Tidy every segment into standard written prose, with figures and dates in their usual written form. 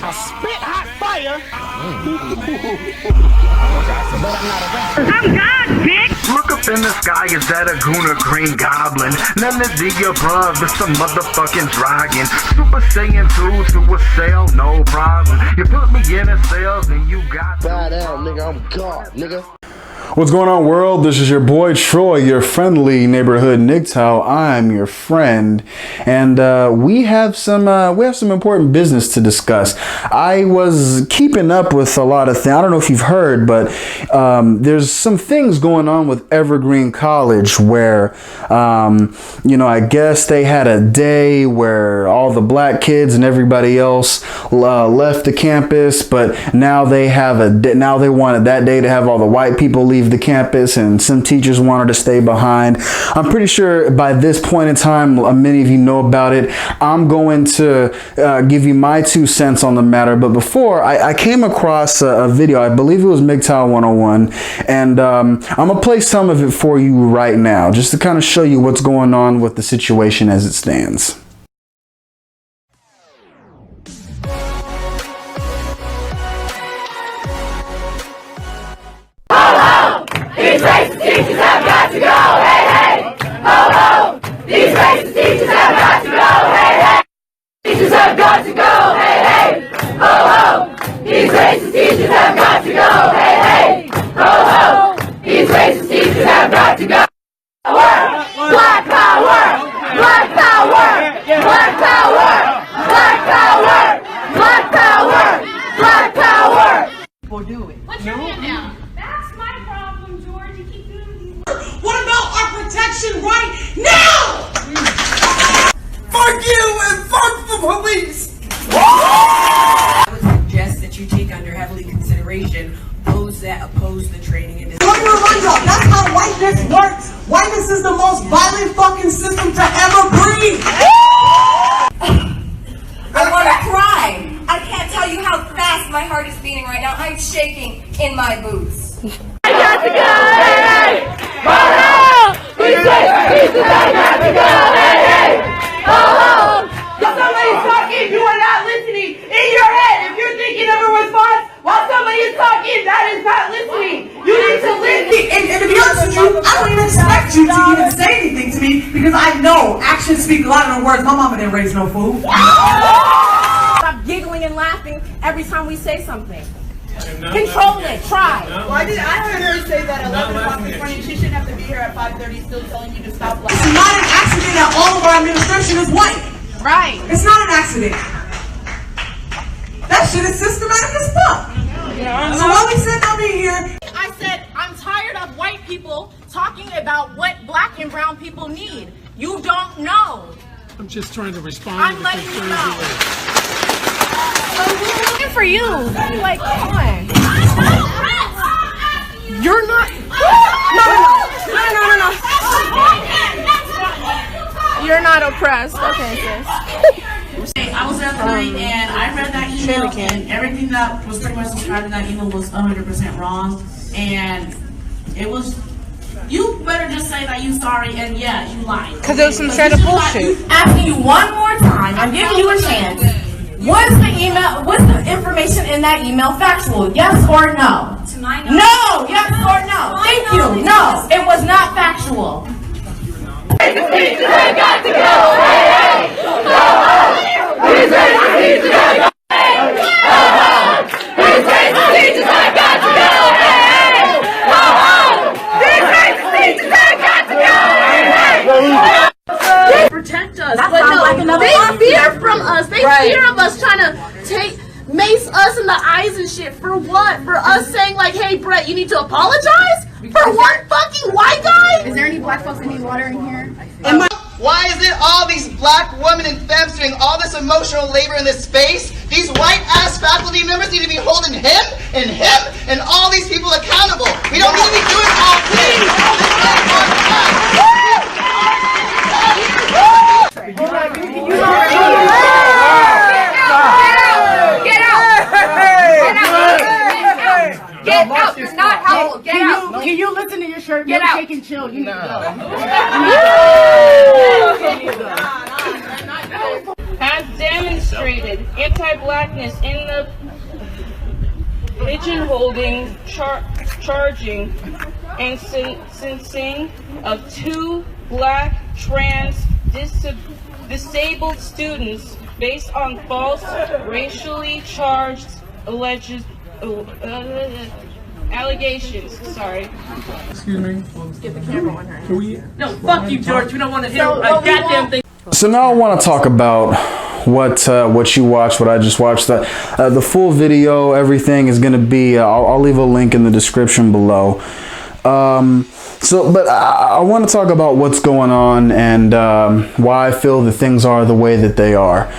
a spit hot fire. I'm God, bitch! Look up in the sky, is that a goon or green goblin? None of the above, it's a motherfucking dragon. Super Saiyan 2, Super Cell, no problem. You put me in a cell, then you got Bad out, nigga. I'm God, nigga. What's going on, world? This is your boy Troy, your friendly neighborhood NGTOW. I'm your friend, and we have some important business to discuss. I was keeping up with a lot of things. I don't know if you've heard, but there's some things going on with Evergreen College where, I guess they had a day where all the black kids and everybody else left the campus, but now they have now they wanted that day to have all the white people leave the campus, and some teachers wanted to stay behind. I'm pretty sure by this point in time, many of you know about it. I'm going to give you my 2 cents on the matter, but before, I came across a video. I believe it was MGTOW 101, and I'm gonna play some of it for you right now, just to kind of show you what's going on with the situation as it stands. These racist teachers have got to go, hey, hey! Ho, ho! These racist teachers have got to go, hey, hey! Teachers have got to go, hey, hey! Ho, ho! These racist teachers have got to go, hey, hey! Ho, ho! These racist teachers have got to go! Black power! Black power! Black power! Black power! Black power! Black power! We'll do it. Put your hand down. That's my problem, George. You keep doing these. What about our protection right now? Fuck you and fuck the police! I would suggest that you take under heavily consideration those that oppose the training and let me remind y'all, that's how whiteness works. Whiteness is the most violent fucking system to ever breathe. I want to cry. I can't tell you how fast my heart is beating right now. I'm shaking in my boots. I got to go, hey, hey! Ho, ho! These racist teachers have got to go, hey, hey! Ho, ho! If somebody's talking, you are not listening. In your head, if you're thinking of a response while somebody is talking, that is not listening. You need to listen. And to be honest with you, I don't even expect you to even say anything to me because I know actions speak louder than words. My mama didn't raise no fool. Stop giggling and laughing every time we say something. Control it. Try. Well, I heard her say that at 11 o'clock this morning. She shouldn't have to be here at 5:30 still telling you to stop laughing. It's not an accident that all of our administration is white. Right. It's not an accident. That shit is systematic as fuck. So while we sit down here, I said I'm tired of white people talking about what black and brown people need. You don't know. I'm just trying to respond. I'm letting you know. So we're looking for you. Like, come on. You're not. No. You're not oppressed. Okay, sis. I was there tonight and I read that email and everything that was pretty much described in that email was 100% wrong. And it was, you better just say that you sorry and yeah, you lied. Because it was some straight up bullshit. Asking you one more time, I'm giving you a chance. Was the information in that email factual? Yes or no? To my knowledge. No, yes or no? Thank you. No, it was not factual. Racist teachers have got to go, hey, hey! Ho, ho! These racist teachers have got to go, hey! Ho, ho! These racist teachers have got to go, hey, hey! Ho, ho! These racist teachers have got to go, hey, hey! They protect us. But no, they fear from us. They fear of us trying to mace us in the eyes and shit. For what? For us saying like, hey, Brett, you need to apologize? For one fucking white guy? Is there any black folks that need water in here? Why is it all these black women and femmes doing all this emotional labor in this space? These white-ass faculty members need to be holding him and all these people accountable. We don't need to be doing all things. Get out! You're not helpful. Get out! Can you listen to your shirt? Get out! Shake and chill. You need to go. Has demonstrated demonstrated anti-blackness in the pigeonholing, charging, and sentencing of 2 black trans disabled students based on false racially charged allegations. Sorry. Excuse me. Get the camera on her. Can we? No, fuck you, George. We don't want to hear a goddamn thing. So now I want to talk about what you watched, what I just watched. The full video, everything is going to be, I'll leave a link in the description below. But I want to talk about what's going on and why I feel that things are the way that they are.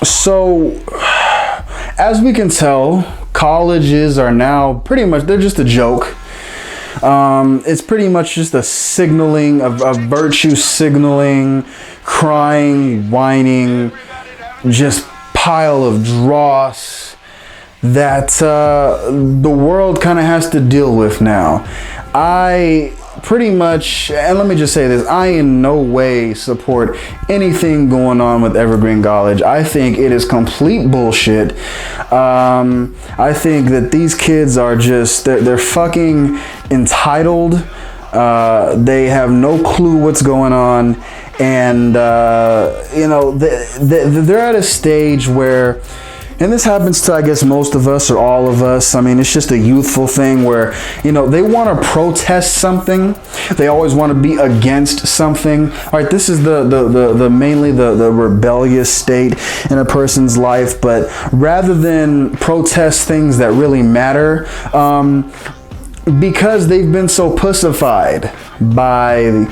So as we can tell, colleges are now pretty much, they're just a joke. It's pretty much just a signaling of virtue signaling, crying, whining, just pile of dross that the world kind of has to deal with now. I pretty much, and let me just say this, I in no way support anything going on with Evergreen College. I think it is complete bullshit. I think that these kids are just, they're fucking entitled. They have no clue what's going on. And, you know, they're at a stage where, and this happens to, I guess, most of us or all of us. I mean, it's just a youthful thing where, you know, they want to protest something. They always want to be against something. All right, this is mainly the rebellious state in a person's life. But rather than protest things that really matter, because they've been so pussified by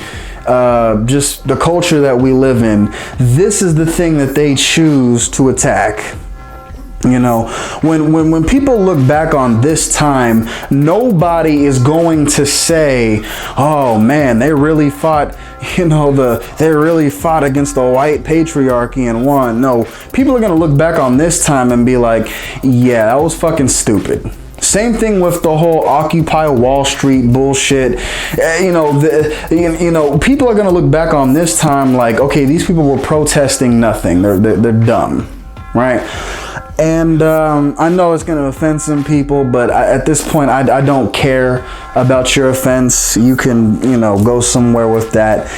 just the culture that we live in, this is the thing that they choose to attack. You know, when people look back on this time, nobody is going to say, oh man, they really fought, you know, they really fought against the white patriarchy and won. No, people are going to look back on this time and be like, yeah, that was fucking stupid. Same thing with the whole Occupy Wall Street bullshit. You know, people are going to look back on this time like, okay, these people were protesting nothing. They're dumb, right? And I know it's going to offend some people, but at this point, I don't care about your offense. You can, you know, go somewhere with that.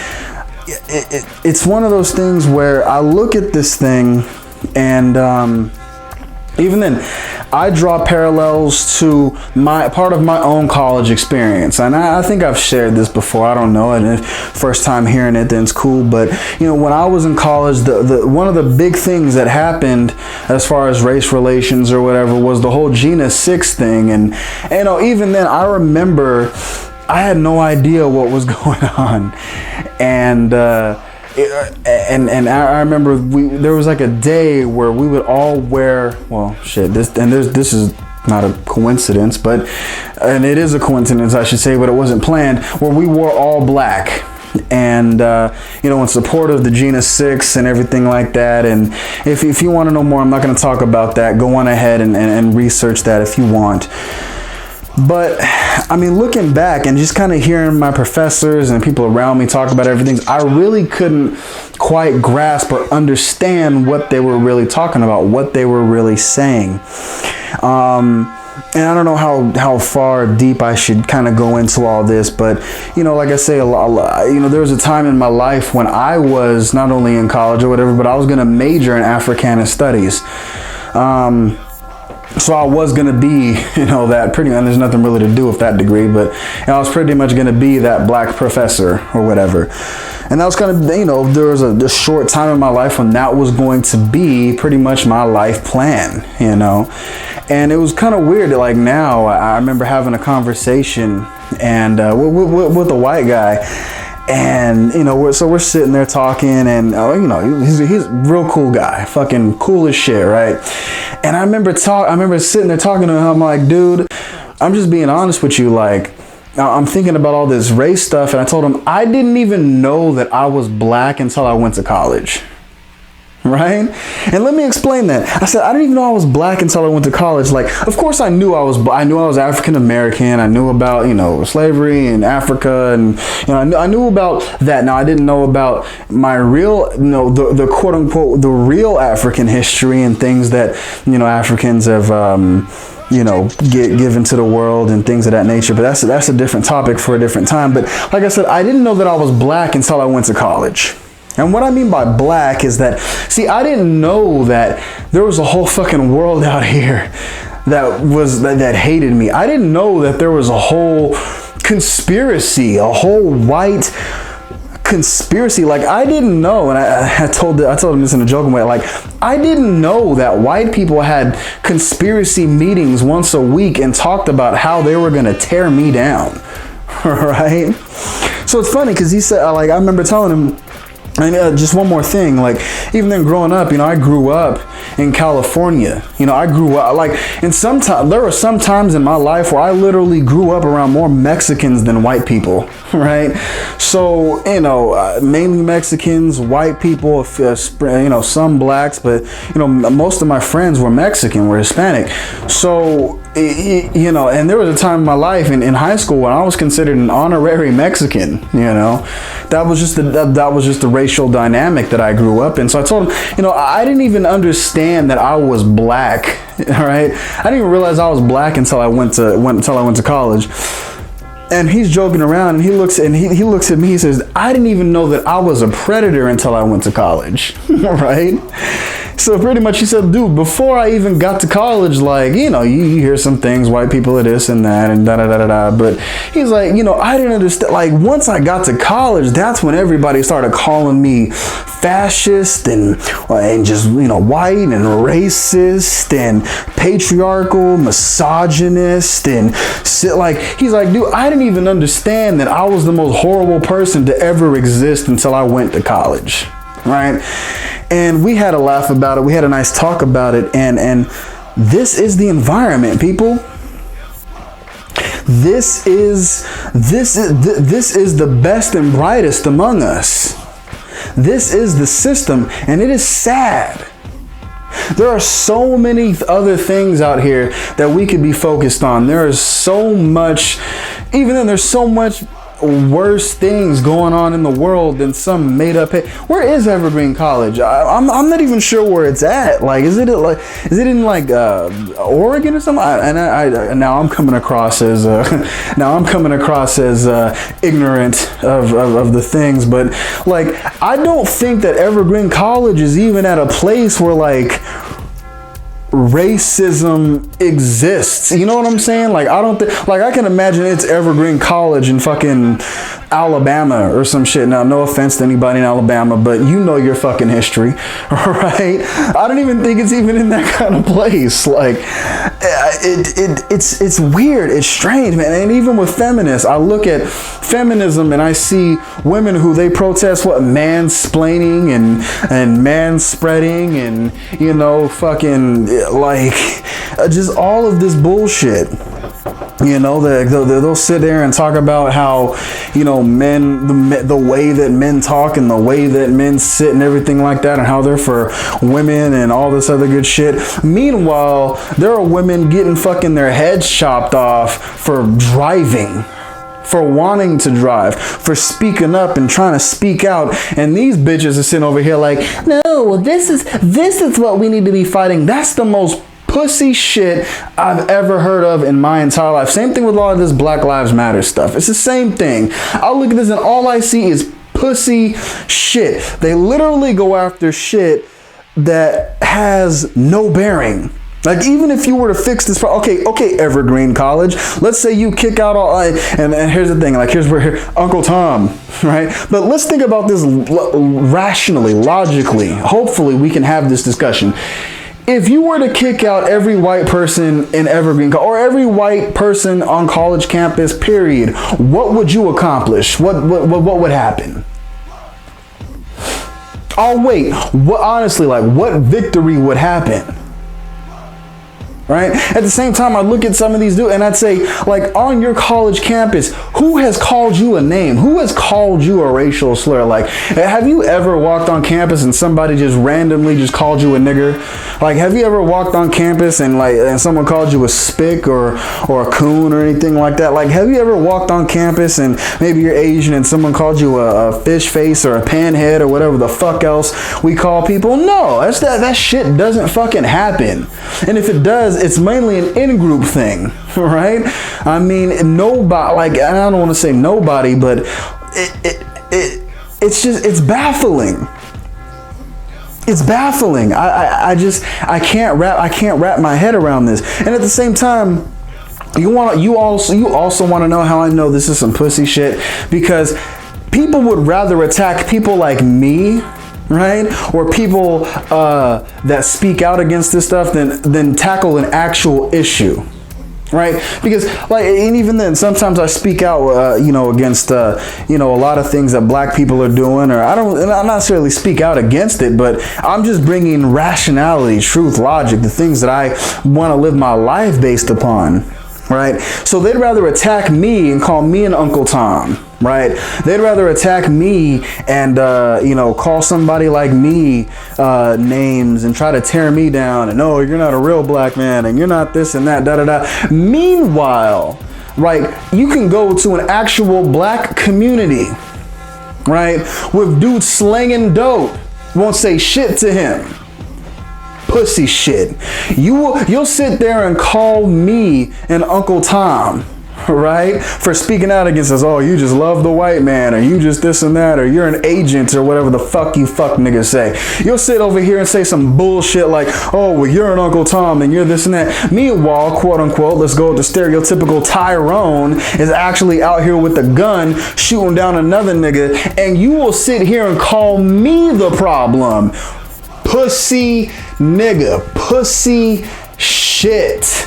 It's one of those things where I look at this thing and even then, I draw parallels to part of my own college experience. And I think I've shared this before. I don't know. And if first time hearing it, then it's cool. But, you know, when I was in college, one of the big things that happened as far as race relations or whatever was the whole Gina 6 thing. And, you know, even then, I remember I had no idea what was going on. And I remember there was like a day where we would all wear, well, shit, this is not a coincidence, and it is a coincidence, I should say, but it wasn't planned, where we wore all black. And you know, in support of the Gina 6 and everything like that. And if you want to know more, I'm not going to talk about that. Go on ahead and research that if you want. But I mean, looking back and just kind of hearing my professors and people around me talk about everything, I really couldn't quite grasp or understand what they were really talking about, what they were really saying. And I don't know how far deep I should kind of go into all this, but, you know, like I say, there was a time in my life when I was not only in college or whatever, but I was going to major in Africana studies. So I was going to be, you know, that pretty, and there's nothing really to do with that degree, but you know, I was pretty much going to be that black professor or whatever. And that was kind of, you know, there was a short time in my life when that was going to be pretty much my life plan, you know. And it was kind of weird that, like, now I remember having a conversation and with a white guy. And, you know, we're sitting there talking and, you know, he's a real cool guy, fucking cool as shit, right? And I remember sitting there talking to him. I'm like, dude, I'm just being honest with you. Like, I'm thinking about all this race stuff. And I told him I didn't even know that I was black until I went to college. Right? And let me explain that. I said I didn't even know I was black until I went to college. Like, of course I knew I was African American. I knew about, slavery in Africa, and I knew about that. Now I didn't know about my real, the quote unquote the real African history and things that Africans have given to the world and things of that nature. But that's a different topic for a different time. But like I said, I didn't know that I was black until I went to college. And what I mean by black is that, see, I didn't know that there was a whole fucking world out here that hated me. I didn't know that there was a whole conspiracy, a whole white conspiracy. Like, I didn't know, and I told him this in a joking way, like, I didn't know that white people had conspiracy meetings once a week and talked about how they were gonna tear me down. Right? So it's funny because he said, like, I remember telling him, and just one more thing, like, even then growing up, I grew up in California. I grew up, like, and there were some times in my life where I literally grew up around more Mexicans than white people, right? So, mainly Mexicans, white people, some blacks, but, most of my friends were Mexican, were Hispanic. So, and there was a time in my life in high school when I was considered an honorary Mexican. That was just the racial dynamic that I grew up in. So I told him, I didn't even understand that I was black. All right, I didn't even realize I was black until I went to college. And he's joking around, and he looks at me. He says, "I didn't even know that I was a predator until I went to college." Right? So pretty much he said, dude, before I even got to college, like, you hear some things, white people are this and that and da-da-da-da-da. But he's like, I didn't understand. Like, once I got to college, that's when everybody started calling me fascist and just, white and racist and patriarchal, misogynist. And like, he's like, dude, I didn't even understand that I was the most horrible person to ever exist until I went to college. Right? And we had a laugh about it. We had a nice talk about it. And this is the environment, people. This is the best and brightest among us. This is the system, and it is sad. There are so many other things out here that we could be focused on. There is so much, even then there's so much worse things going on in the world than some made up. Where is Evergreen College? I'm not even sure where it's at. Like, is it in Oregon or something? Now I'm coming across as ignorant of the things, but like, I don't think that Evergreen College is even at a place where like racism exists. You know what I'm saying? Like, I don't think, like, I can imagine it's Evergreen College in fucking Alabama or some shit. Now, no offense to anybody in Alabama, but your fucking history, right? I don't even think it's even in that kind of place. Like, it's weird. It's strange, man. And even with feminists, I look at feminism and I see women who they protest mansplaining and manspreading and fucking like just all of this bullshit. They'll sit there and talk about how, men, the way that men talk and the way that men sit and everything like that, and how they're for women and all this other good shit. Meanwhile, there are women getting fucking their heads chopped off for driving, for wanting to drive, for speaking up and trying to speak out. And these bitches are sitting over here like, no, this is what we need to be fighting. That's the most pussy shit I've ever heard of in my entire life. Same thing with all of this Black Lives Matter stuff. It's the same thing. I look at this and all I see is pussy shit. They literally go after shit that has no bearing. Like, even if you were to fix this, okay, Evergreen College, let's say you kick out all, and here's the thing, like, here's where Uncle Tom, right? But let's think about this rationally, logically. Hopefully we can have this discussion. If you were to kick out every white person in Evergreen, or every white person on college campus, period, what would you accomplish? What would happen? Oh, wait, honestly, like, what victory would happen? right? At the same time, I look at some of these dudes and I'd say, like, on your college campus, who has called you a name? Who has called you a racial slur? Like, have you ever walked on campus and somebody just randomly just called you a nigger? Like, have you ever walked on campus and someone called you a spick or a coon or anything like that? Like, have you ever walked on campus and maybe you're Asian and someone called you a fish face or a panhead or whatever the fuck else we call people? No, that shit doesn't fucking happen. And if it does, it's mainly an in-group thing, right? I mean, nobody, like, I don't want to say nobody, but it's baffling. It's baffling. I can't wrap my head around this. And at the same time, you also want to know how I know this is some pussy shit, because people would rather attack people like me, right? Or people that speak out against this stuff than tackle an actual issue, right? Because, like, and even then, sometimes I speak out, against, a lot of things that black people are doing, or I not necessarily speak out against it, but I'm just bringing rationality, truth, logic, the things that I want to live my life based upon, right? So they'd rather attack me and call me an Uncle Tom, right? They'd rather attack me and, call somebody like me names and try to tear me down and, oh, you're not a real black man and you're not this and that, da-da-da. Meanwhile, right, you can go to an actual black community, right, with dudes slanging dope, won't say shit to him. Pussy shit. You'll sit there and call me an Uncle Tom, right, for speaking out against us. Oh, you just love the white man, or you just this and that, or you're an agent, or whatever the fuck you fuck niggas say. You'll sit over here and say some bullshit like, oh, well, you're an Uncle Tom and you're this and that. Meanwhile, quote unquote, let's go with the stereotypical Tyrone is actually out here with a gun shooting down another nigga, and you will sit here and call me the problem. Pussy nigga, pussy shit.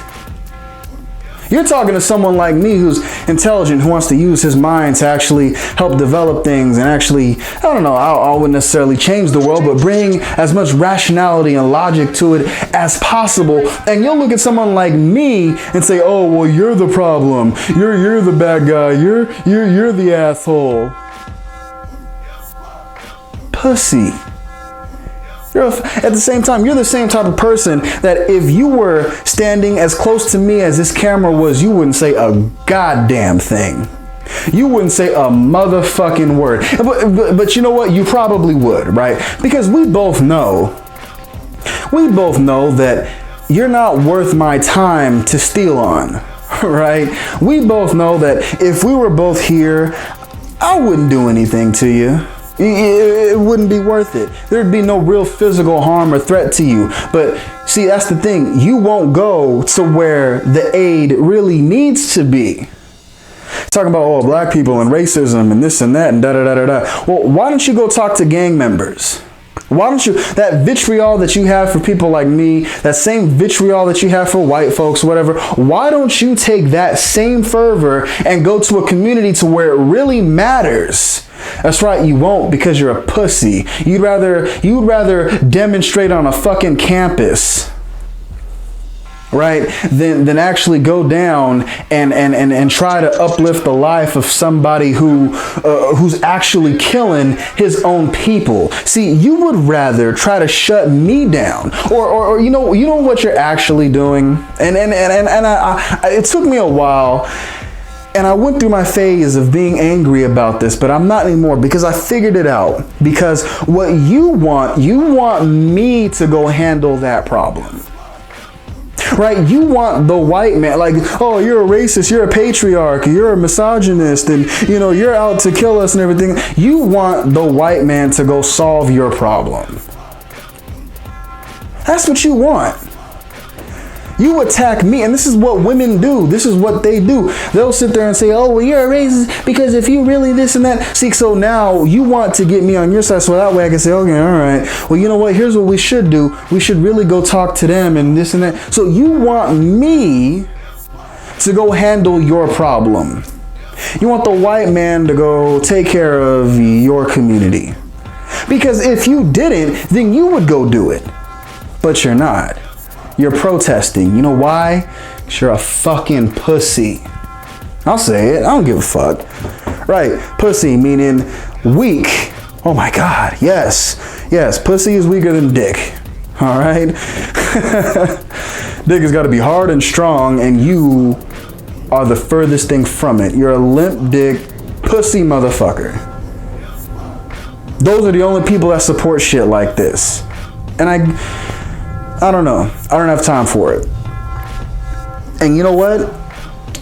You're talking to someone like me who's intelligent, who wants to use his mind to actually help develop things and actually, I don't know, I wouldn't necessarily change the world, but bring as much rationality and logic to it as possible. And you'll look at someone like me and say, oh, well, you're the problem. You're the bad guy. You're the asshole. Pussy. At the same time, you're the same type of person that if you were standing as close to me as this camera was, you wouldn't say a goddamn thing. You wouldn't say a motherfucking word. But you know what? You probably would, right? Because we both know that you're not worth my time to steal on, right? We both know that if we were both here, I wouldn't do anything to you. It wouldn't be worth it. There'd be no real physical harm or threat to you. But see, that's the thing. You won't go to where the aid really needs to be. Talking about, oh, black people and racism and this and that and da-da-da-da-da. Well, why don't you go talk to gang members? Why don't you, that vitriol that you have for people like me, that same vitriol that you have for white folks, whatever, why don't you take that same fervor and go to a community to where it really matters? That's right, you won't, because you're a pussy. You'd rather demonstrate on a fucking campus, right, than actually go down and try to uplift the life of somebody who's actually killing his own people. See, you would rather try to shut me down, or you know what you're actually doing. And it took me a while. And I went through my phase of being angry about this, but I'm not anymore, because I figured it out. Because what you want me to go handle that problem. Right? You want the white man, like, oh, you're a racist, you're a patriarch, you're a misogynist, and you're out to kill us and everything. You want the white man to go solve your problem. That's what you want. You attack me, and this is what women do. This is what they do. They'll sit there and say, oh, well, you're a racist because if you really this and that. See, so now you want to get me on your side, so that way I can say, okay, all right. Well, you know what? Here's what we should do. We should really go talk to them and this and that. So you want me to go handle your problem. You want the white man to go take care of your community. Because if you didn't, then you would go do it. But you're not. You're protesting. You know why? 'Cause you're a fucking pussy. I'll say it. I don't give a fuck. Right. Pussy meaning weak. Oh my God. Yes. Yes. Pussy is weaker than dick. All right. Dick has got to be hard and strong, and you are the furthest thing from it. You're a limp dick pussy motherfucker. Those are the only people that support shit like this. And I don't know. I don't have time for it. And you know what?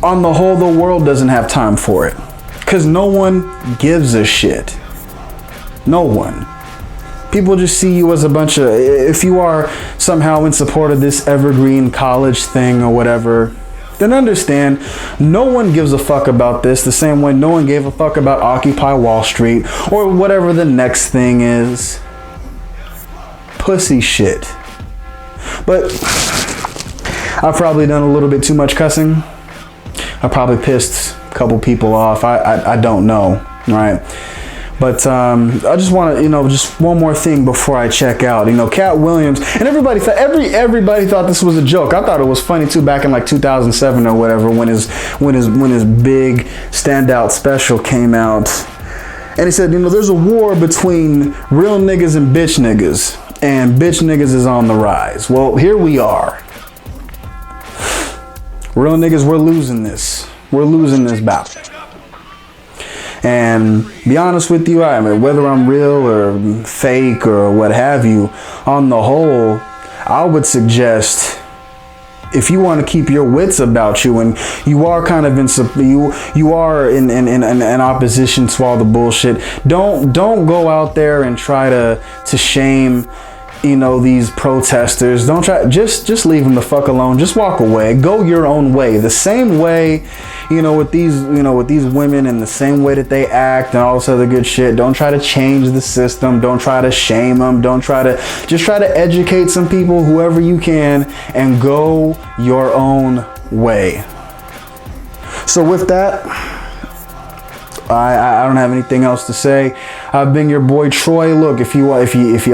On the whole, the world doesn't have time for it. Because no one gives a shit. No one. People just see you as a bunch of... If you are somehow in support of this Evergreen College thing or whatever, then understand, no one gives a fuck about this the same way no one gave a fuck about Occupy Wall Street or whatever the next thing is. Pussy shit. But I've probably done a little bit too much cussing. I probably pissed a couple people off. I don't know, right? But I just want to, just one more thing before I check out. Cat Williams and everybody thought everybody thought this was a joke. I thought it was funny too back in like 2007 or whatever when his big standout special came out, and he said, there's a war between real niggas and bitch niggas, and bitch niggas is on the rise. Well, here we are. Real niggas, we're losing this. We're losing this battle. And be honest with you, I mean, whether I'm real or fake or what have you, on the whole, I would suggest, if you want to keep your wits about you and you are kind of in opposition to all the bullshit, don't go out there and try to shame these protesters. Don't try, just leave them the fuck alone. Just walk away. Go your own way. The same way, with these women, and the same way that they act and all this other good shit. Don't try to change the system. Don't try to shame them. Just try to educate some people, whoever you can, and go your own way. So with that, I don't have anything else to say. I've been your boy Troy. Look, if you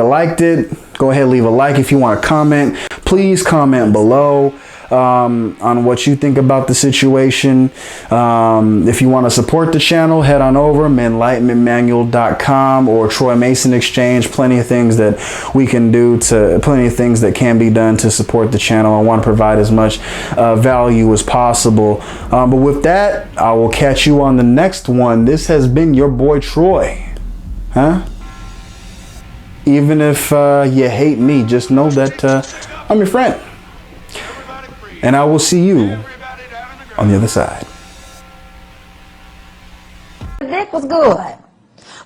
liked it, go ahead, leave a like. If you want to comment, please comment below on what you think about the situation. If you want to support the channel, head on over menlightenmentmanual.com or Troy Mason Exchange. Plenty of things that we can do plenty of things that can be done to support the channel. I want to provide as much value as possible. But with that, I will catch you on the next one. This has been your boy Troy. Even if you hate me, just know that I'm your friend. And I will see you on the other side. The dick was good.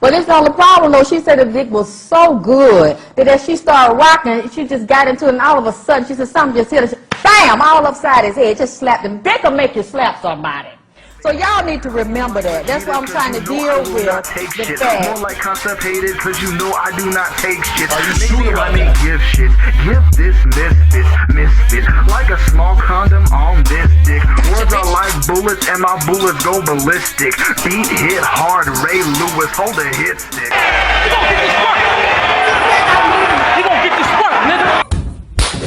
But it's the only problem, though. She said the dick was so good that as she started rocking, she just got into it, and all of a sudden, she said something just hit her. Bam! All upside his head. Just slapped him. Dick will make you slap somebody. So y'all need to remember that. That's what I'm trying to deal with. The fact. More like constipated, cause you know I do not take shit. Maybe honey give shit. Give this misfit. Like a small condom on this dick. Words are like bullets and my bullets go ballistic. Beat hit hard, Ray Lewis, hold a hit stick.